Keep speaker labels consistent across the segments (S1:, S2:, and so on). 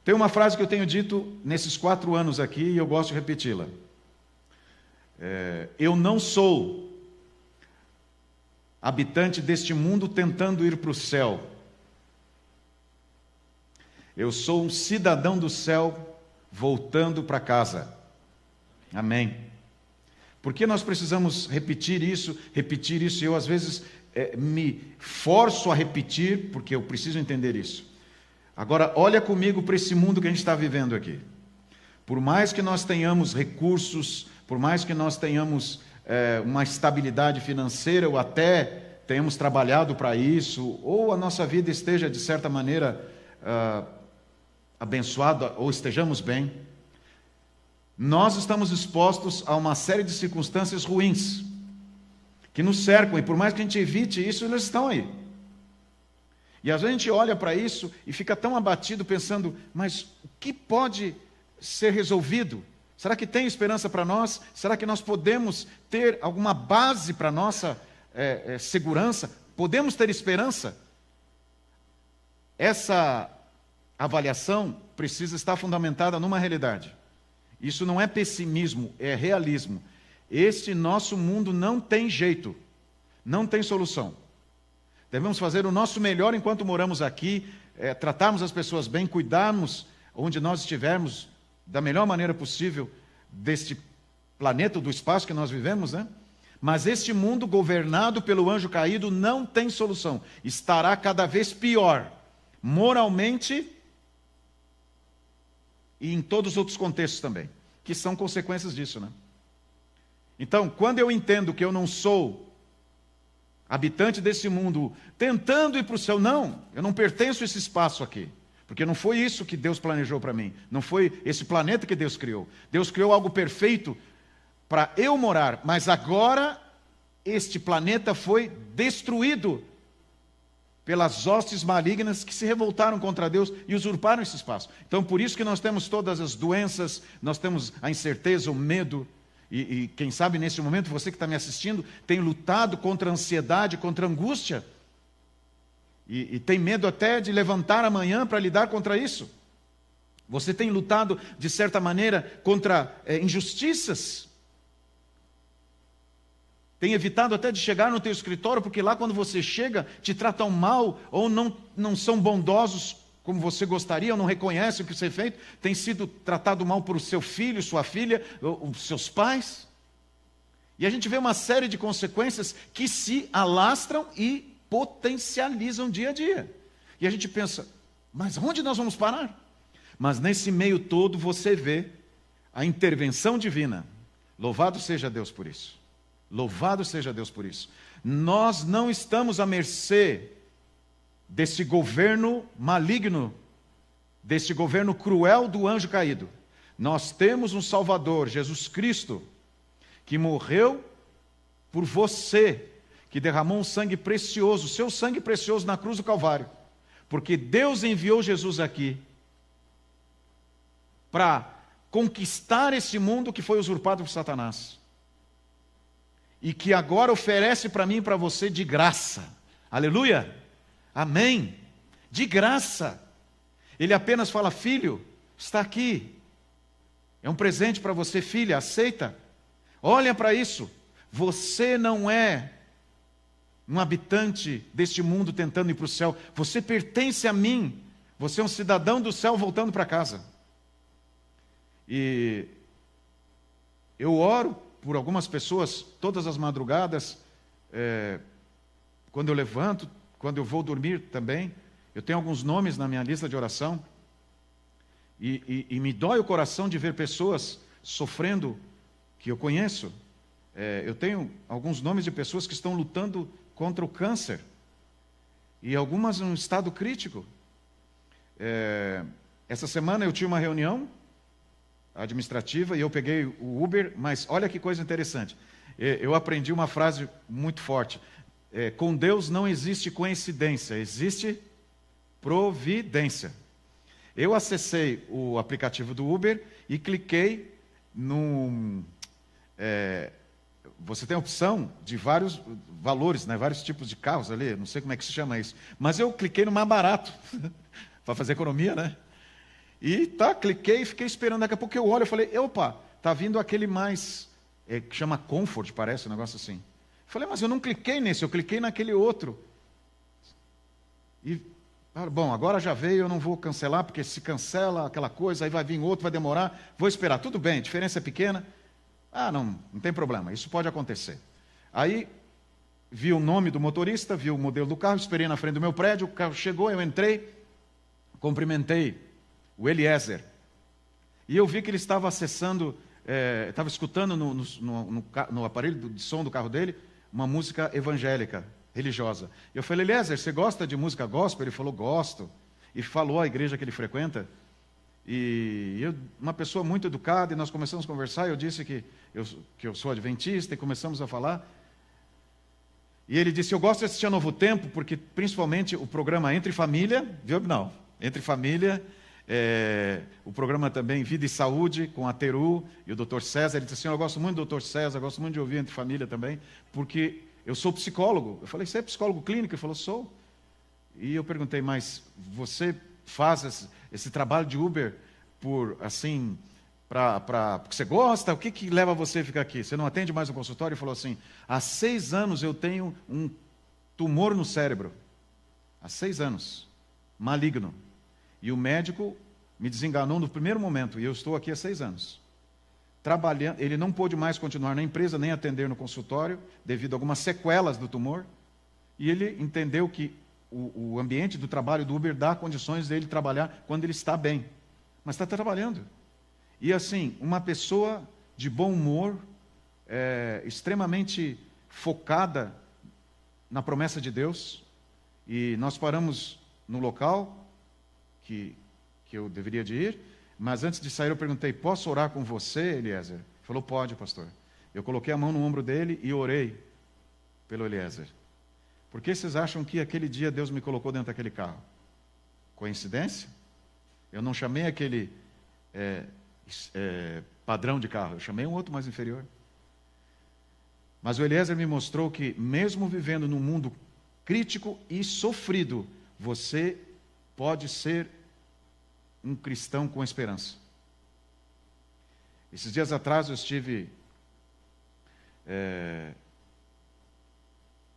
S1: Tem uma frase que eu tenho dito nesses 4 anos aqui e eu gosto de repeti-la. Eu não sou habitante deste mundo tentando ir para o céu. Eu sou um cidadão do céu voltando para casa. Amém. Por que nós precisamos repetir isso? E eu às vezes me forço a repetir, porque eu preciso entender isso. Agora, olha comigo para esse mundo que a gente está vivendo aqui. Por mais que nós tenhamos recursos, por mais que nós tenhamos uma estabilidade financeira, ou até tenhamos trabalhado para isso, ou a nossa vida esteja, de certa maneira, abençoada, ou estejamos bem, nós estamos expostos a uma série de circunstâncias ruins, que nos cercam, e por mais que a gente evite isso, eles estão aí. E às vezes a gente olha para isso e fica tão abatido pensando, mas o que pode ser resolvido? Será que tem esperança para nós? Será que nós podemos ter alguma base para a nossa segurança? Podemos ter esperança? Essa avaliação precisa estar fundamentada numa realidade. Isso não é pessimismo, é realismo. Este nosso mundo não tem jeito, não tem solução. Devemos fazer o nosso melhor enquanto moramos aqui, tratarmos as pessoas bem, cuidarmos onde nós estivermos da melhor maneira possível deste planeta, do espaço que nós vivemos, né? Mas este mundo governado pelo anjo caído não tem solução. Estará cada vez pior, moralmente e em todos os outros contextos também, que são consequências disso, né? Então, quando eu entendo que eu não sou habitante desse mundo, tentando ir para o céu, não, eu não pertenço a esse espaço aqui, porque não foi isso que Deus planejou para mim, não foi esse planeta que Deus criou. Deus criou algo perfeito para eu morar, mas agora este planeta foi destruído pelas hostes malignas que se revoltaram contra Deus e usurparam esse espaço. Então, por isso que nós temos todas as doenças, nós temos a incerteza, o medo, e quem sabe nesse momento, você que está me assistindo, tem lutado contra a ansiedade, contra a angústia, e tem medo até de levantar amanhã para lidar contra isso. Você tem lutado, de certa maneira, contra injustiças. Tem evitado até de chegar no teu escritório, porque lá quando você chega, te tratam mal, ou não são bondosos como você gostaria, ou não reconhecem o que você fez, tem sido tratado mal por seu filho, sua filha, os seus pais. E a gente vê uma série de consequências que se alastram e potencializam dia a dia. E a gente pensa, mas onde nós vamos parar? Mas nesse meio todo você vê a intervenção divina. Louvado seja Deus por isso. Louvado seja Deus por isso. Nós não estamos à mercê desse governo maligno, desse governo cruel do anjo caído. Nós temos um Salvador, Jesus Cristo, que morreu por você, que derramou um sangue precioso, seu sangue precioso na cruz do Calvário, porque Deus enviou Jesus aqui para conquistar esse mundo que foi usurpado por Satanás, e que agora oferece para mim e para você de graça. Aleluia! Amém! De graça. Ele apenas fala, filho, está aqui. É um presente para você, filha, aceita. Olha para isso. Você não é um habitante deste mundo tentando ir para o céu. Você pertence a mim. Você é um cidadão do céu voltando para casa. E eu oro por algumas pessoas todas as madrugadas, quando eu levanto, quando eu vou dormir também. Eu tenho alguns nomes na minha lista de oração, e me dói o coração de ver pessoas sofrendo, que eu conheço. Eu tenho alguns nomes de pessoas que estão lutando contra o câncer, e algumas em um estado crítico. Essa semana eu tinha uma reunião administrativa, e eu peguei o Uber, mas olha que coisa interessante. Eu aprendi uma frase muito forte. Com Deus não existe coincidência, existe providência. Eu acessei o aplicativo do Uber e cliquei no... você tem a opção de vários valores, né, vários tipos de carros ali, não sei como é que se chama isso, mas eu cliquei no mais barato, para fazer economia, né? E cliquei e fiquei esperando. Daqui a pouco eu olho e falei, opa, tá vindo aquele mais, que chama Comfort, parece, um negócio assim. Falei, mas eu não cliquei nesse, eu cliquei naquele outro. E, bom, agora já veio, eu não vou cancelar, porque se cancela aquela coisa, aí vai vir outro, vai demorar, vou esperar. Tudo bem, a diferença é pequena. Não tem problema, isso pode acontecer. Aí, vi o nome do motorista, vi o modelo do carro, esperei na frente do meu prédio, o carro chegou, eu entrei, cumprimentei o Eliezer. E eu vi que ele estava acessando, estava escutando no aparelho de som do carro dele, uma música evangélica, religiosa. Eu falei, Eliezer, você gosta de música gospel? Ele falou, gosto. E falou a igreja que ele frequenta. E eu, uma pessoa muito educada, e nós começamos a conversar, eu disse que eu sou adventista, e começamos a falar. E ele disse, eu gosto de assistir a Novo Tempo, porque principalmente o programa Entre Família, viu? Não, Entre Família, o programa também Vida e Saúde, com a Teru e o Dr. César. Ele disse assim, eu gosto muito do Dr. César, gosto muito de ouvir Entre Família também, porque eu sou psicólogo. Eu falei, você é psicólogo clínico? Ele falou, sou. E eu perguntei, mas você faz esse trabalho de Uber por, assim, porque você gosta? O que leva você a ficar aqui? Você não atende mais no consultório? Ele falou assim, há 6 anos eu tenho um tumor no cérebro. Há 6 anos. Maligno. E o médico me desenganou no primeiro momento, e eu estou aqui há 6 anos. Trabalhando, ele não pôde mais continuar na empresa, nem atender no consultório, devido a algumas sequelas do tumor, e ele entendeu que o ambiente do trabalho do Uber dá condições dele trabalhar quando ele está bem, mas está trabalhando. E assim, uma pessoa de bom humor, extremamente focada na promessa de Deus, e nós paramos no local que eu deveria de ir, mas antes de sair eu perguntei, posso orar com você, Eliezer? Ele falou, pode, pastor. Eu coloquei a mão no ombro dele e orei pelo Eliezer. Por que vocês acham que aquele dia Deus me colocou dentro daquele carro? Coincidência? Eu não chamei aquele padrão de carro, eu chamei um outro mais inferior. Mas o Eliezer me mostrou que, mesmo vivendo num mundo crítico e sofrido, você pode ser um cristão com esperança. Esses dias atrás eu estive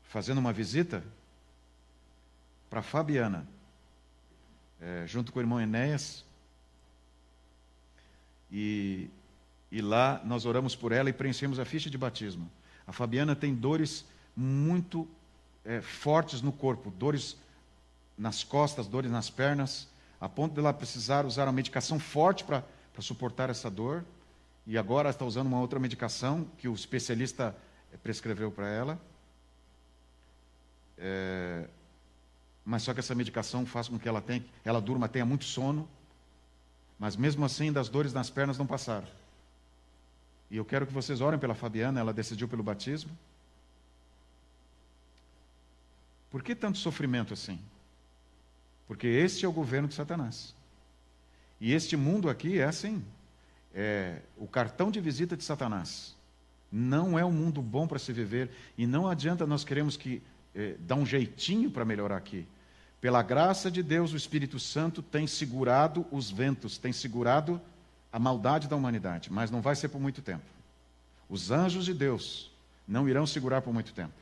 S1: fazendo uma visita para Fabiana, junto com o irmão Enéas, e lá nós oramos por ela e preenchemos a ficha de batismo. A Fabiana tem dores muito fortes no corpo, dores nas costas, dores nas pernas, a ponto de ela precisar usar uma medicação forte para suportar essa dor, e agora está usando uma outra medicação que o especialista prescreveu para ela. Mas só que essa medicação faz com que ela durma, tenha muito sono, mas mesmo assim das dores nas pernas não passaram. E eu quero que vocês orem pela Fabiana, ela decidiu pelo batismo. Por que tanto sofrimento assim? Porque este é o governo de Satanás. E este mundo aqui é assim, o cartão de visita de Satanás. Não é um mundo bom para se viver, e não adianta nós queremos dar um jeitinho para melhorar aqui. Pela graça de Deus, o Espírito Santo tem segurado os ventos, tem segurado a maldade da humanidade, mas não vai ser por muito tempo. Os anjos de Deus não irão segurar por muito tempo.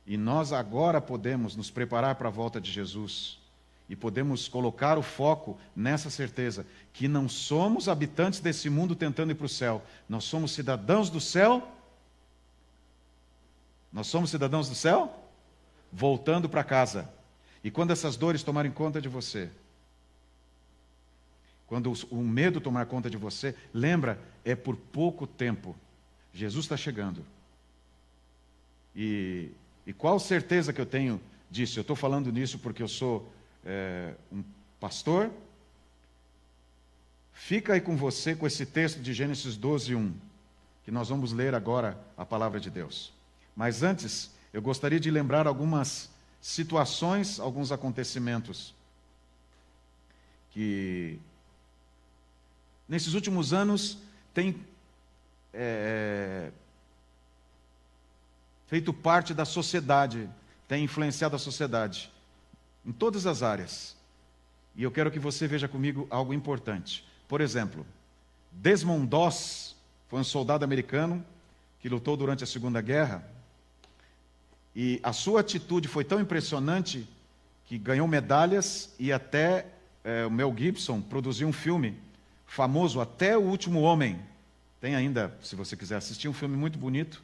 S1: E nós agora podemos nos preparar para a volta de Jesus, e podemos colocar o foco nessa certeza, que não somos habitantes desse mundo tentando ir para o céu, nós somos cidadãos do céu. Nós somos cidadãos do céu, voltando para casa. E quando essas dores tomarem conta de você, quando o medo tomar conta de você, lembra, é por pouco tempo. Jesus está chegando. E qual certeza que eu tenho disso? Eu estou falando nisso porque eu sou um pastor. Fica aí com você com esse texto de Gênesis 12:1, que nós vamos ler agora a palavra de Deus. Mas antes, eu gostaria de lembrar algumas situações, alguns acontecimentos que nesses últimos anos têm feito parte da sociedade, têm influenciado a sociedade em todas as áreas. E eu quero que você veja comigo algo importante. Por exemplo, Desmond Doss foi um soldado americano que lutou durante a Segunda Guerra, e a sua atitude foi tão impressionante que ganhou medalhas, e até o Mel Gibson produziu um filme famoso, Até o Último Homem. Tem ainda, se você quiser assistir, um filme muito bonito.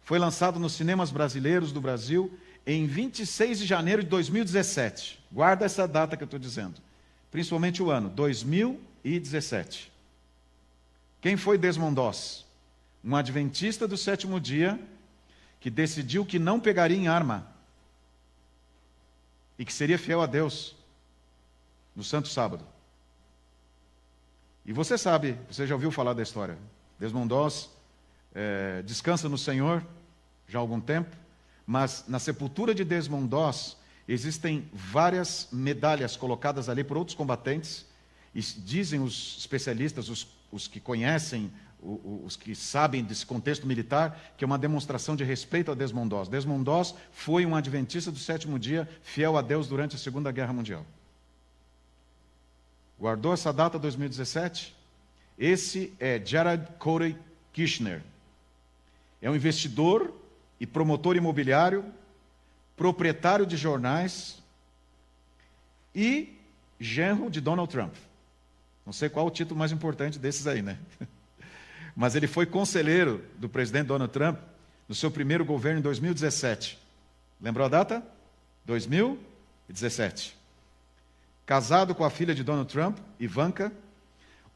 S1: Foi lançado nos cinemas brasileiros do Brasil em 26 de janeiro de 2017. Guarda essa data que eu estou dizendo. Principalmente o ano, 2017. Quem foi Desmond Doss? Um adventista do sétimo dia que decidiu que não pegaria em arma e que seria fiel a Deus no Santo Sábado. E você sabe, você já ouviu falar da história. Desmond Doss descansa no Senhor já há algum tempo, mas na sepultura de Desmond Doss existem várias medalhas colocadas ali por outros combatentes, e dizem os especialistas, os que conhecem, os que sabem desse contexto militar, que é uma demonstração de respeito a Desmond Doss. Desmond Doss foi um adventista do sétimo dia, fiel a Deus durante a Segunda Guerra Mundial. Guardou essa data, 2017? Esse é Jared Corey Kirchner. É um investidor e promotor imobiliário, proprietário de jornais e genro de Donald Trump. Não sei qual o título mais importante desses aí, né? Mas ele foi conselheiro do presidente Donald Trump no seu primeiro governo em 2017. Lembrou a data? 2017. Casado com a filha de Donald Trump, Ivanka.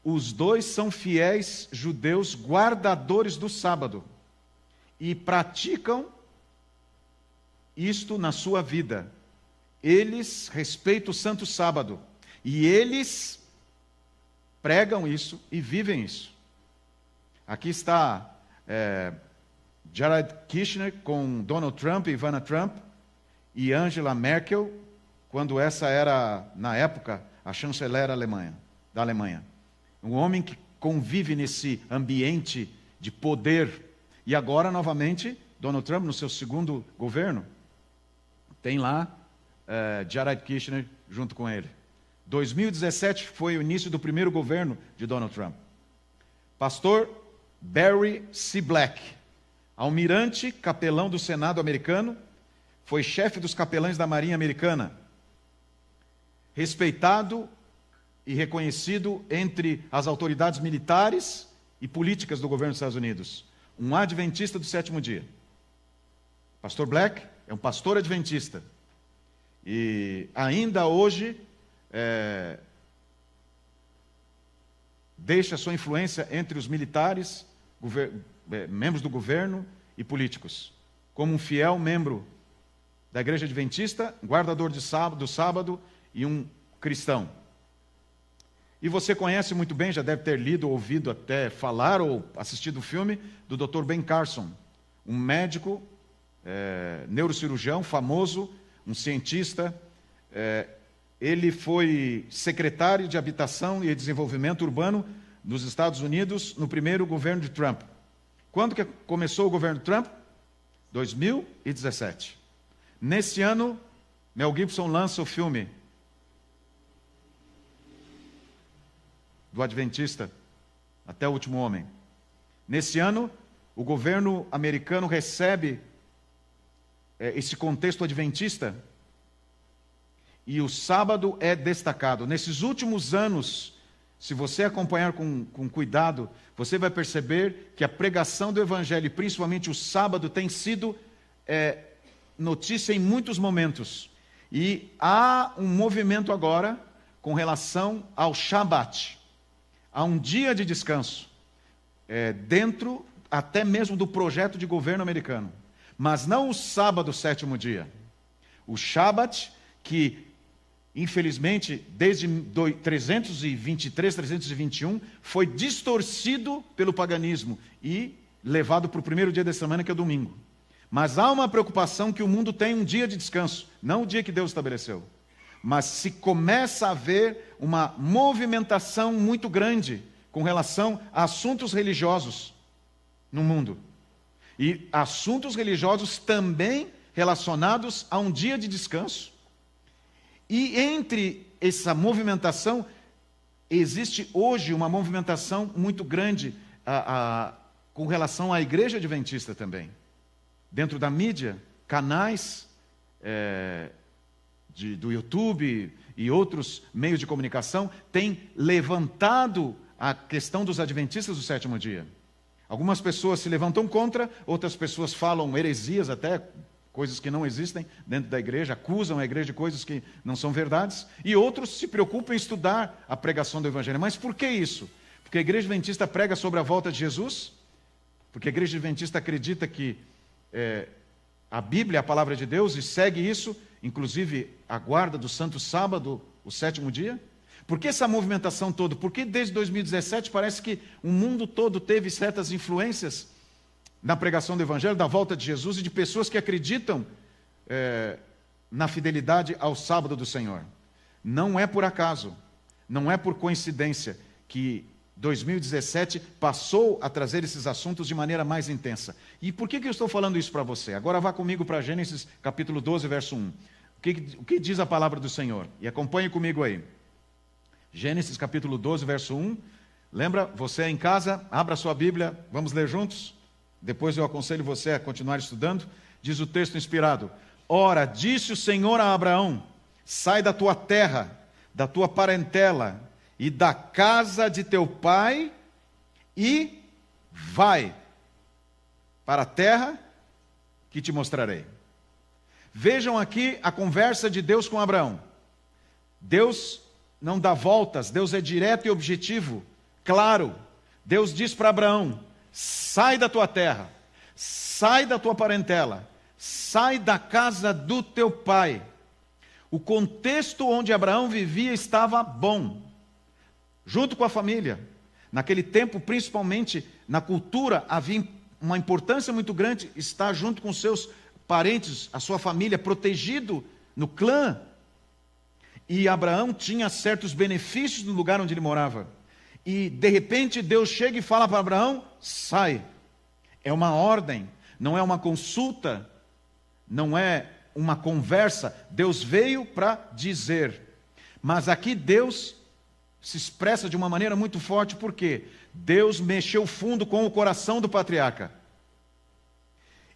S1: Os dois são fiéis judeus guardadores do sábado e praticam isto na sua vida. Eles respeitam o santo sábado e eles pregam isso e vivem isso. Aqui está Jared Kushner com Donald Trump, Ivana Trump e Angela Merkel, quando essa era, na época, a chanceler da Alemanha. Um homem que convive nesse ambiente de poder. E agora, novamente, Donald Trump, no seu segundo governo, tem lá Jared Kushner junto com ele. 2017 foi o início do primeiro governo de Donald Trump. Pastor Barry C. Black, almirante, capelão do Senado americano, foi chefe dos capelães da Marinha Americana. Respeitado e reconhecido entre as autoridades militares e políticas do governo dos Estados Unidos. Um adventista do sétimo dia. Pastor Black é um pastor adventista. E ainda hoje deixa sua influência entre os militares, membros do governo e políticos. Como um fiel membro da Igreja Adventista, guardador do sábado e um cristão. E você conhece muito bem, já deve ter lido, ouvido até falar ou assistido o filme do Dr. Ben Carson, um médico, neurocirurgião famoso, um cientista. Ele foi secretário de Habitação e Desenvolvimento Urbano nos Estados Unidos no primeiro governo de Trump. Quando que começou o governo de Trump? 2017. Nesse ano, Mel Gibson lança o filme do Adventista, Até o Último Homem. Nesse ano, o governo americano recebe esse contexto adventista e o sábado é destacado. Nesses últimos anos, se você acompanhar com cuidado, você vai perceber que a pregação do Evangelho, principalmente o sábado, tem sido notícia em muitos momentos. E há um movimento agora com relação ao Shabat. Há um dia de descanso, dentro até mesmo do projeto de governo americano. Mas não o sábado, sétimo dia. O Shabat, que infelizmente desde 323, 321, foi distorcido pelo paganismo e levado para o primeiro dia da semana, que é o domingo. Mas há uma preocupação que o mundo tem um dia de descanso, não o dia que Deus estabeleceu. Mas se começa a haver uma movimentação muito grande com relação a assuntos religiosos no mundo. E assuntos religiosos também relacionados a um dia de descanso. E entre essa movimentação, existe hoje uma movimentação muito grande com relação à igreja adventista também. Dentro da mídia, canais do YouTube e outros meios de comunicação têm levantado a questão dos adventistas do sétimo dia. Algumas pessoas se levantam contra, outras pessoas falam heresias até, coisas que não existem dentro da igreja, acusam a igreja de coisas que não são verdades, e outros se preocupam em estudar a pregação do evangelho. Mas por que isso? Porque a igreja adventista prega sobre a volta de Jesus? Porque a igreja adventista acredita que a Bíblia é a palavra de Deus e segue isso, inclusive a guarda do Santo Sábado, o sétimo dia? Por que essa movimentação toda? Porque desde 2017 parece que o mundo todo teve certas influências na pregação do Evangelho, da volta de Jesus e de pessoas que acreditam na fidelidade ao sábado do Senhor. Não é por acaso, não é por coincidência que 2017 passou a trazer esses assuntos de maneira mais intensa. E por que eu estou falando isso para você? Agora vá comigo para Gênesis capítulo 12, verso 1. O que diz a palavra do Senhor? E acompanhe comigo aí. Gênesis capítulo 12, verso 1. Lembra, você em casa, abra sua Bíblia, vamos ler juntos? Depois eu aconselho você a continuar estudando. Diz o texto inspirado: Ora, disse o Senhor a Abraão: sai da tua terra, da tua parentela e da casa de teu pai e vai para a terra que te mostrarei. Vejam aqui a conversa de Deus com Abraão. Deus não dá voltas, Deus é direto e objetivo, claro. Deus diz para Abraão: sai da tua terra, sai da tua parentela, sai da casa do teu pai. O contexto onde Abraão vivia estava bom, junto com a família. Naquele tempo, principalmente na cultura, havia uma importância muito grande estar junto com seus parentes, a sua família, protegido no clã. E Abraão tinha certos benefícios no lugar onde ele morava. E de repente Deus chega e fala para Abraão: sai. É uma ordem, não é uma consulta, não é uma conversa. Deus veio para dizer. Mas aqui Deus se expressa de uma maneira muito forte, porque Deus mexeu fundo com o coração do patriarca.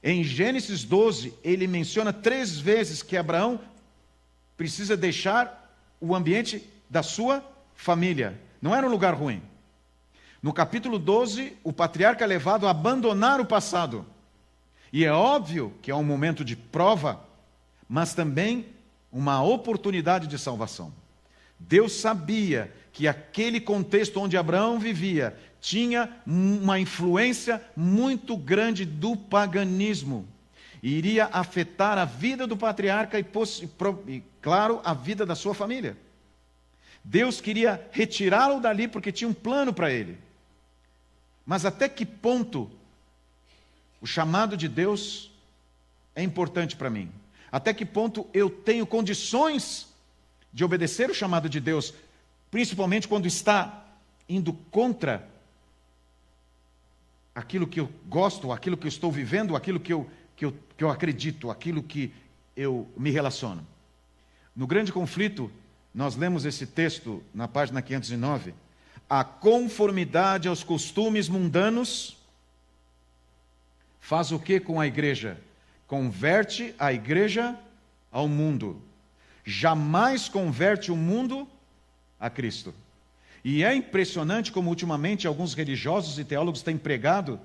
S1: Em Gênesis 12, ele menciona 3 vezes que Abraão precisa deixar o ambiente da sua família. Não era um lugar ruim. No capítulo 12, o patriarca é levado a abandonar o passado. E é óbvio que é um momento de prova, mas também uma oportunidade de salvação. Deus sabia que aquele contexto onde Abraão vivia tinha uma influência muito grande do paganismo. E iria afetar a vida do patriarca e, claro, a vida da sua família. Deus queria retirá-lo dali porque tinha um plano para ele. Mas até que ponto o chamado de Deus é importante para mim? Até que ponto eu tenho condições de obedecer o chamado de Deus, principalmente quando está indo contra aquilo que eu gosto, aquilo que eu estou vivendo, aquilo que eu acredito, aquilo que eu me relaciono. No Grande Conflito, nós lemos esse texto na página 509. A conformidade aos costumes mundanos faz o que com a igreja? Converte a igreja ao mundo. Jamais converte o mundo a Cristo. E é impressionante como ultimamente alguns religiosos e teólogos têm pregado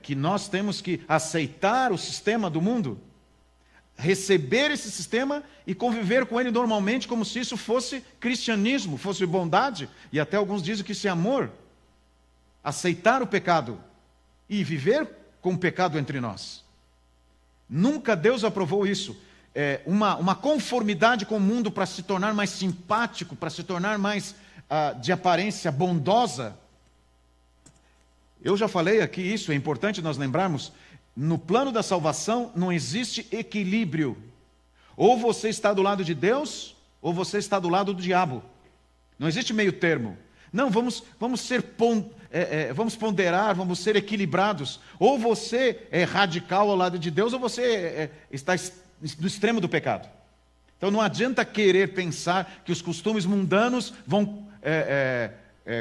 S1: que nós temos que aceitar o sistema do mundo, receber esse sistema e conviver com ele normalmente como se isso fosse cristianismo, fosse bondade, e até alguns dizem que isso é amor. Aceitar o pecado e viver com o pecado entre nós. Nunca Deus aprovou isso. Uma conformidade com o mundo para se tornar mais simpático, para se tornar mais de aparência bondosa. Eu já falei aqui isso, é importante nós lembrarmos. No plano da salvação não existe equilíbrio. Ou você está do lado de Deus, ou você está do lado do diabo. Não existe meio termo. Não, vamos ponderar, vamos ser equilibrados. Ou você é radical ao lado de Deus, ou você está no extremo do pecado. Então não adianta querer pensar que os costumes mundanos vão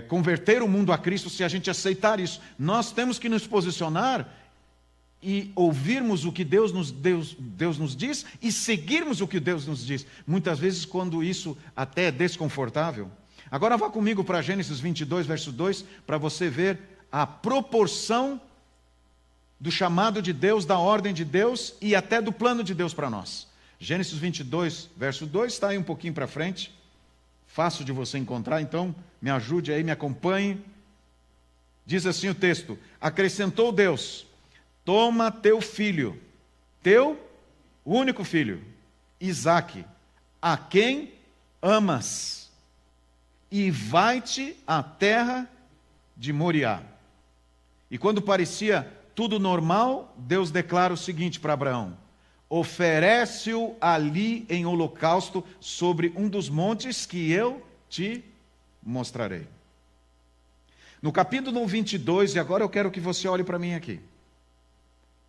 S1: converter o mundo a Cristo se a gente aceitar isso. Nós temos que nos posicionar e ouvirmos o que Deus nos diz e seguirmos o que Deus nos diz. Muitas vezes quando isso até é desconfortável. Agora vá comigo para Gênesis 22, verso 2, para você ver a proporção do chamado de Deus, da ordem de Deus e até do plano de Deus para nós. Gênesis 22, verso 2, está aí um pouquinho para frente. Fácil de você encontrar, então me ajude aí, me acompanhe. Diz assim o texto: acrescentou Deus: toma teu filho, teu único filho, Isaque, a quem amas, e vai-te à terra de Moriá. E quando parecia tudo normal, Deus declara o seguinte para Abraão: oferece-o ali em holocausto sobre um dos montes que eu te mostrarei. No capítulo 22, e agora eu quero que você olhe para mim aqui,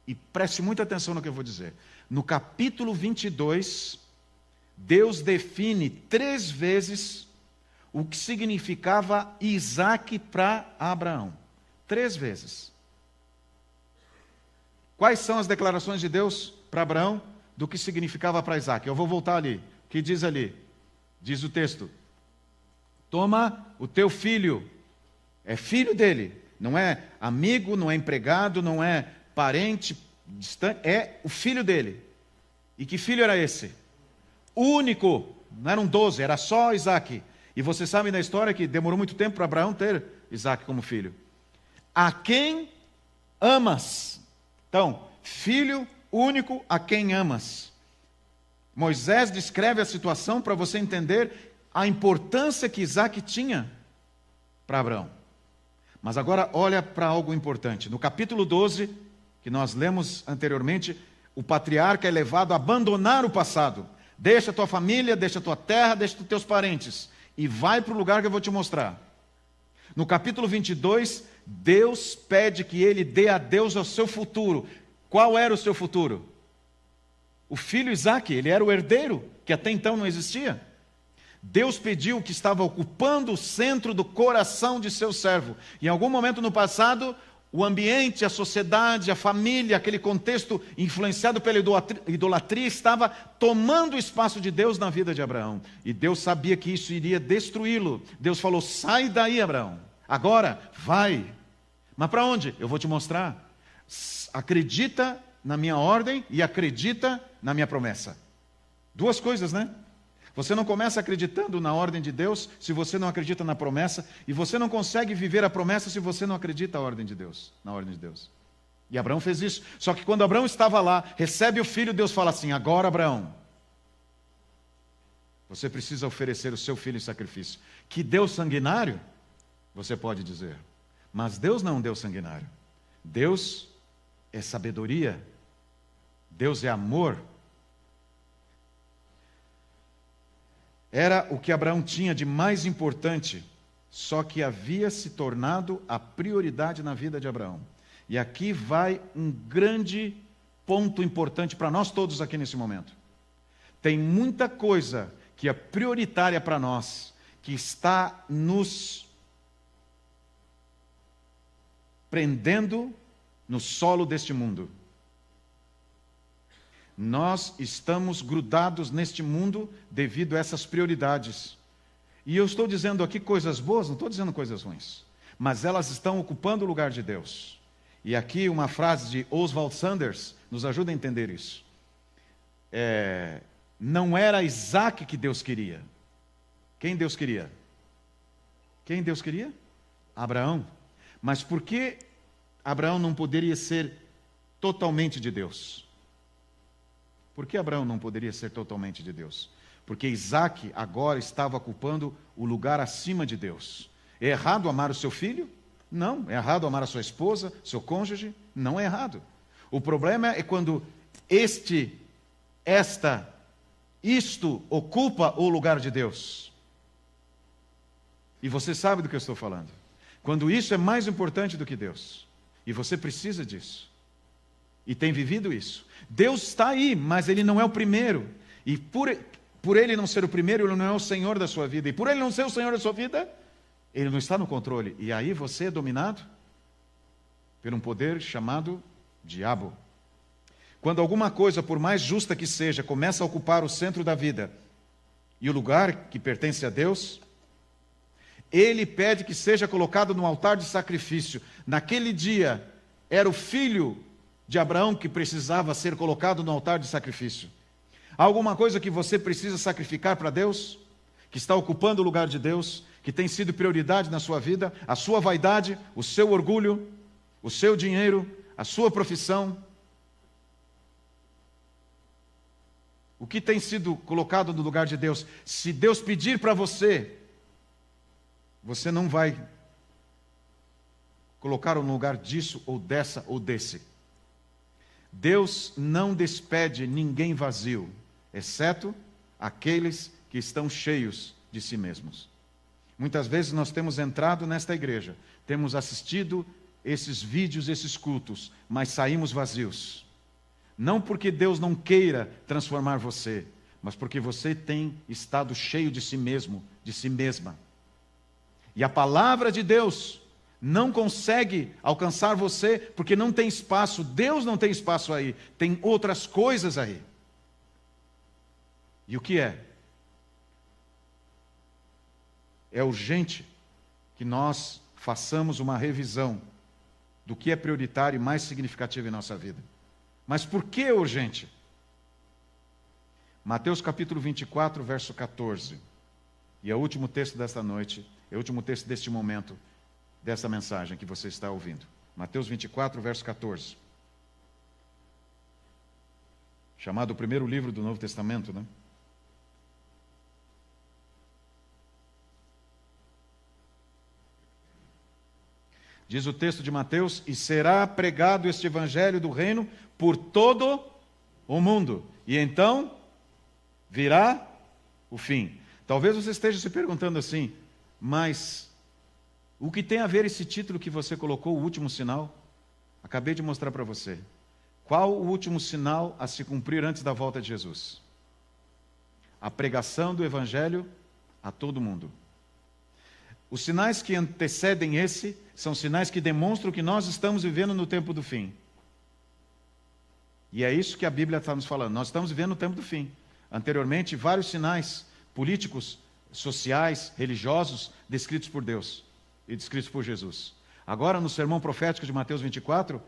S1: e preste muita atenção no que eu vou dizer. No capítulo 22, Deus define 3 vezes o que significava Isaque para Abraão. 3 vezes. Quais são as declarações de Deus para Abraão do que significava para Isaque? Eu vou voltar ali. O que diz ali? Diz o texto: toma o teu filho. É filho dele. Não é amigo, não é empregado, não é parente distante. É o filho dele. E que filho era esse? Único. Não eram 12, era só Isaque. E você sabe da história que demorou muito tempo para Abraão ter Isaque como filho. A quem amas. Então, filho único a quem amas. Moisés descreve a situação para você entender a importância que Isaque tinha para Abraão. Mas agora olha para algo importante. No capítulo 12, que nós lemos anteriormente, o patriarca é levado a abandonar o passado. Deixa a tua família, deixa a tua terra, deixa os teus parentes e vai para o lugar que eu vou te mostrar. No capítulo 22, Deus pede que ele dê a Deus o seu futuro. Qual era o seu futuro? O filho Isaque, ele era o herdeiro, que até então não existia. Deus pediu que estava ocupando o centro do coração de seu servo. Em algum momento no passado, o ambiente, a sociedade, a família, aquele contexto influenciado pela idolatria estava tomando o espaço de Deus na vida de Abraão. E Deus sabia que isso iria destruí-lo. Deus falou: sai daí, Abraão. Agora, vai. Mas para onde? Eu vou te mostrar. Acredita na minha ordem e acredita na minha promessa. 2 coisas, né? Você não começa acreditando na ordem de Deus se você não acredita na promessa, e você não consegue viver a promessa se você não acredita na ordem de Deus. E Abraão fez isso. Só que quando Abraão estava lá, recebe o filho, Deus fala assim: agora, Abraão, você precisa oferecer o seu filho em sacrifício. Que Deus sanguinário? Você pode dizer. Mas Deus não é um Deus sanguinário. Deus é sabedoria. Deus é amor. Era o que Abraão tinha de mais importante, só que havia se tornado a prioridade na vida de Abraão. E aqui vai um grande ponto importante para nós todos aqui nesse momento. Tem muita coisa que é prioritária para nós, que está nos prendendo no solo deste mundo. Nós estamos grudados neste mundo devido a essas prioridades. E eu estou dizendo aqui coisas boas, não estou dizendo coisas ruins. Mas elas estão ocupando o lugar de Deus. E aqui uma frase de Oswald Sanders nos ajuda a entender isso. Não era Isaque que Deus queria. Quem Deus queria? Quem Deus queria? Abraão. Mas por que Abraão não poderia ser totalmente de Deus? Por que Abraão não poderia ser totalmente de Deus? Porque Isaque agora estava ocupando o lugar acima de Deus. É errado amar o seu filho? Não. É errado amar a sua esposa, seu cônjuge? Não é errado. O problema é quando isto ocupa o lugar de Deus. E você sabe do que eu estou falando. Quando isso é mais importante do que Deus. E você precisa disso. E tem vivido isso. Deus está aí, mas Ele não é o primeiro. E por ele não ser o primeiro, ele não é o Senhor da sua vida. E por ele não ser o Senhor da sua vida, ele não está no controle. E aí você é dominado por um poder chamado diabo. Quando alguma coisa, por mais justa que seja, começa a ocupar o centro da vida e o lugar que pertence a Deus, ele pede que seja colocado no altar de sacrifício. Naquele dia, era o filho de Abraão que precisava ser colocado no altar de sacrifício. Há alguma coisa que você precisa sacrificar para Deus? Que está ocupando o lugar de Deus? Que tem sido prioridade na sua vida? A sua vaidade, o seu orgulho, o seu dinheiro, a sua profissão? O que tem sido colocado no lugar de Deus? Se Deus pedir para você, você não vai colocar no lugar disso, ou dessa, ou desse. Deus não despede ninguém vazio, exceto aqueles que estão cheios de si mesmos. Muitas vezes nós temos entrado nesta igreja, temos assistido esses vídeos, esses cultos, mas saímos vazios. Não porque Deus não queira transformar você, mas porque você tem estado cheio de si mesmo, de si mesma. E a palavra de Deus não consegue alcançar você porque não tem espaço. Deus não tem espaço aí, tem outras coisas aí. E o que é? É urgente que nós façamos uma revisão do que é prioritário e mais significativo em nossa vida. Mas por que é urgente? Mateus capítulo 24, verso 14. E é o último texto desta noite, é o último texto deste momento, dessa mensagem que você está ouvindo. Mateus 24, verso 14. Chamado o primeiro livro do Novo Testamento, né? Diz o texto de Mateus: e será pregado este evangelho do reino por todo o mundo, e então virá o fim. Talvez você esteja se perguntando assim, mas o que tem a ver esse título que você colocou, o último sinal? Acabei de mostrar para você. Qual o último sinal a se cumprir antes da volta de Jesus? A pregação do evangelho a todo mundo. Os sinais que antecedem esse são sinais que demonstram que nós estamos vivendo no tempo do fim. E é isso que a Bíblia está nos falando. Nós estamos vivendo no tempo do fim. Anteriormente, vários sinais políticos, sociais, religiosos, descritos por Deus e descritos por Jesus. Agora, no sermão profético de Mateus 24,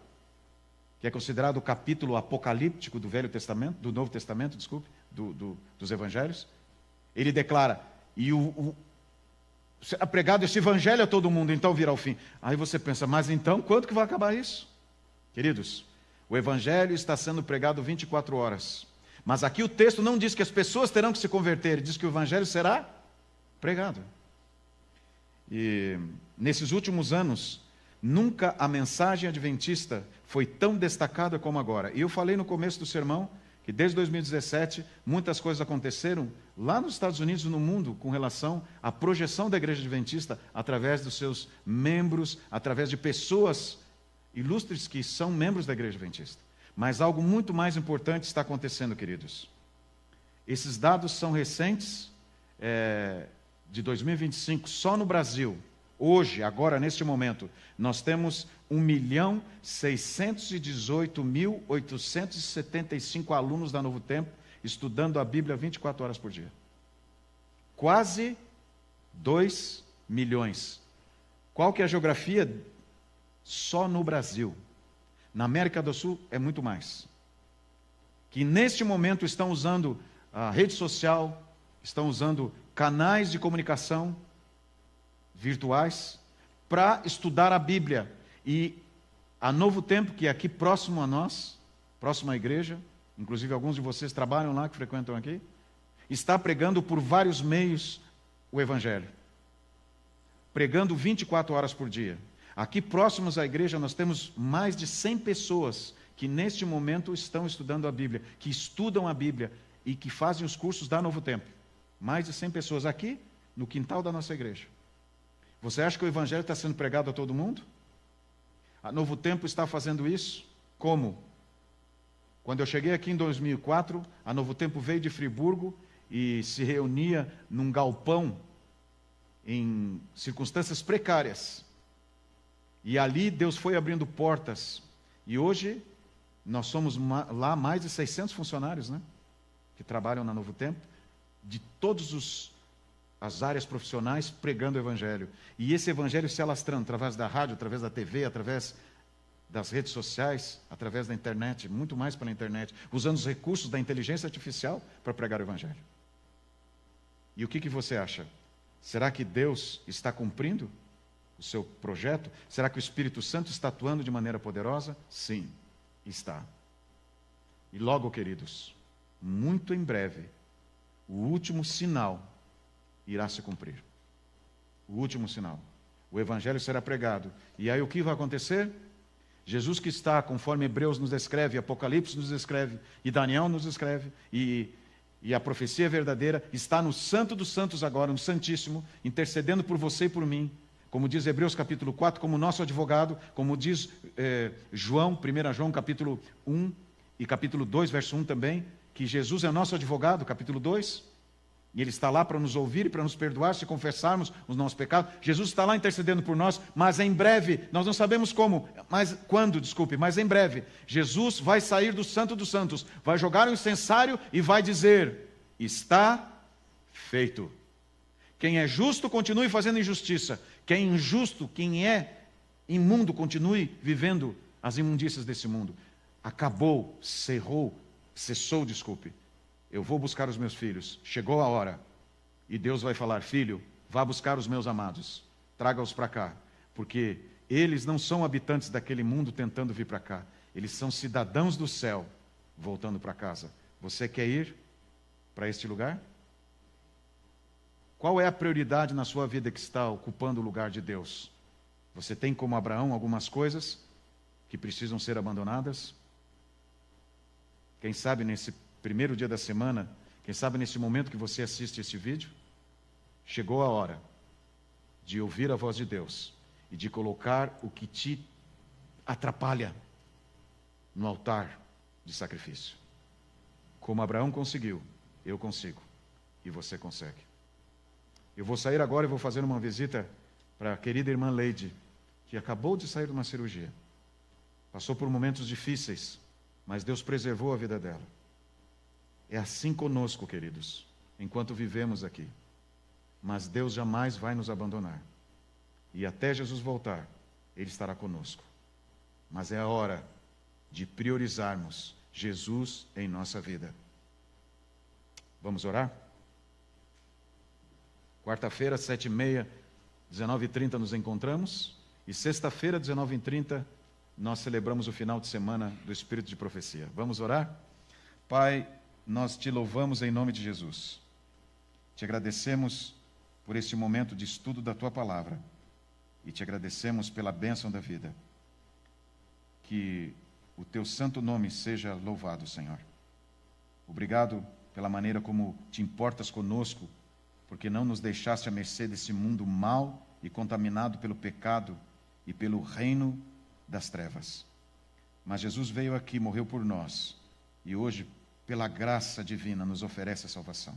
S1: que é considerado o capítulo apocalíptico do Velho Testamento, do Novo Testamento, desculpe, dos Evangelhos, ele declara: e será pregado esse evangelho a todo mundo, então virá o fim. Aí você pensa, mas então quando que vai acabar isso? Queridos, o evangelho está sendo pregado 24 horas. Mas aqui o texto não diz que as pessoas terão que se converter, diz que o evangelho será pregado. E nesses últimos anos, nunca a mensagem adventista foi tão destacada como agora. E eu falei no começo do sermão que desde 2017 muitas coisas aconteceram lá nos Estados Unidos e no mundo com relação à projeção da Igreja Adventista através dos seus membros, através de pessoas ilustres que são membros da Igreja Adventista. Mas algo muito mais importante está acontecendo, queridos. Esses dados são recentes, de 2025, só no Brasil. Hoje, agora, neste momento, nós temos 1.618.875 alunos da Novo Tempo estudando a Bíblia 24 horas por dia. Quase 2 milhões. Qual que é a geografia? Só no Brasil. Na América do Sul é muito mais. Que neste momento estão usando a rede social, estão usando canais de comunicação virtuais para estudar a Bíblia. E a Novo Tempo, que é aqui próximo a nós, próximo à igreja, inclusive alguns de vocês trabalham lá, que frequentam aqui, está pregando por vários meios o Evangelho. Pregando 24 horas por dia. Aqui próximos à igreja nós temos mais de 100 pessoas que neste momento estão estudando a Bíblia, que estudam a Bíblia e que fazem os cursos da Novo Tempo. Mais de 100 pessoas aqui no quintal da nossa igreja. Você acha que o Evangelho está sendo pregado a todo mundo? A Novo Tempo está fazendo isso? Como? Quando eu cheguei aqui em 2004, a Novo Tempo veio de Friburgo e se reunia num galpão em circunstâncias precárias. E ali Deus foi abrindo portas. E hoje nós somos lá mais de 600 funcionários, né? Que trabalham na Novo Tempo, de todas as áreas profissionais, pregando o Evangelho. E esse Evangelho se alastrando através da rádio, através da TV, através das redes sociais, através da internet, muito mais pela internet, usando os recursos da inteligência artificial para pregar o Evangelho. E o que você acha? Será que Deus está cumprindo o seu projeto? Será que o Espírito Santo está atuando de maneira poderosa? Sim, está. E logo, queridos, muito em breve, o último sinal irá se cumprir. O último sinal. O Evangelho será pregado. E aí o que vai acontecer? Jesus que está, conforme Hebreus nos descreve, Apocalipse nos descreve, e Daniel nos descreve, e a profecia é verdadeira, está no Santo dos Santos agora, no Santíssimo, intercedendo por você e por mim, como diz Hebreus capítulo 4, como nosso advogado, como diz João, 1 João capítulo 1 e capítulo 2, verso 1 também, que Jesus é nosso advogado, capítulo 2, e Ele está lá para nos ouvir e para nos perdoar se confessarmos os nossos pecados. Jesus está lá intercedendo por nós, mas em breve, nós não sabemos como, mas em breve, Jesus vai sair do Santo dos Santos, vai jogar o incensário e vai dizer: está feito. Quem é justo, continue fazendo injustiça. Quem é injusto, quem é imundo, continue vivendo as imundícias desse mundo. Acabou, cessou. Eu vou buscar os meus filhos. Chegou a hora. E Deus vai falar: filho, vá buscar os meus amados. Traga-os para cá. Porque eles não são habitantes daquele mundo tentando vir para cá. Eles são cidadãos do céu voltando para casa. Você quer ir para este lugar? Qual é a prioridade na sua vida que está ocupando o lugar de Deus? Você tem, como Abraão, algumas coisas que precisam ser abandonadas? Quem sabe nesse primeiro dia da semana, quem sabe nesse momento que você assiste esse vídeo, chegou a hora de ouvir a voz de Deus e de colocar o que te atrapalha no altar de sacrifício. Como Abraão conseguiu, eu consigo e você consegue. Eu vou sair agora e vou fazer uma visita para a querida irmã Leide, que acabou de sair de uma cirurgia. Passou por momentos difíceis, mas Deus preservou a vida dela. É assim conosco, queridos, enquanto vivemos aqui. Mas Deus jamais vai nos abandonar. E até Jesus voltar, Ele estará conosco. Mas é a hora de priorizarmos Jesus em nossa vida. Vamos orar? Quarta-feira, 7h30, 19h30 nos encontramos. E sexta-feira, 19h30, nós celebramos o final de semana do Espírito de Profecia. Vamos orar? Pai, nós te louvamos em nome de Jesus. Te agradecemos por este momento de estudo da Tua Palavra. E te agradecemos pela bênção da vida. Que o Teu santo nome seja louvado, Senhor. Obrigado pela maneira como te importas conosco, porque não nos deixaste à mercê desse mundo mau e contaminado pelo pecado e pelo reino das trevas. Mas Jesus veio aqui, morreu por nós, e hoje, pela graça divina, nos oferece a salvação.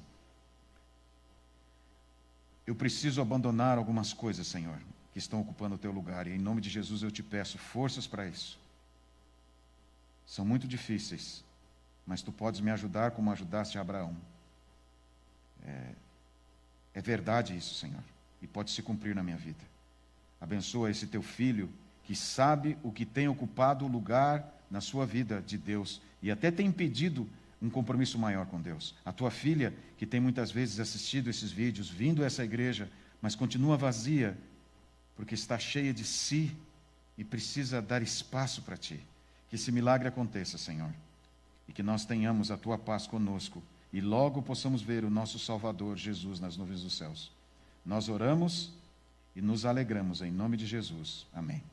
S1: Eu preciso abandonar algumas coisas, Senhor, que estão ocupando o Teu lugar, e em nome de Jesus eu te peço forças para isso. São muito difíceis, mas Tu podes me ajudar como ajudaste a Abraão. É verdade isso, Senhor, e pode se cumprir na minha vida. Abençoa esse Teu filho que sabe o que tem ocupado o lugar na sua vida de Deus e até tem impedido um compromisso maior com Deus. A Tua filha que tem muitas vezes assistido esses vídeos, vindo a essa igreja, mas continua vazia porque está cheia de si e precisa dar espaço para Ti. Que esse milagre aconteça, Senhor, e que nós tenhamos a Tua paz conosco e logo possamos ver o nosso Salvador, Jesus, nas nuvens dos céus. Nós oramos e nos alegramos em nome de Jesus. Amém.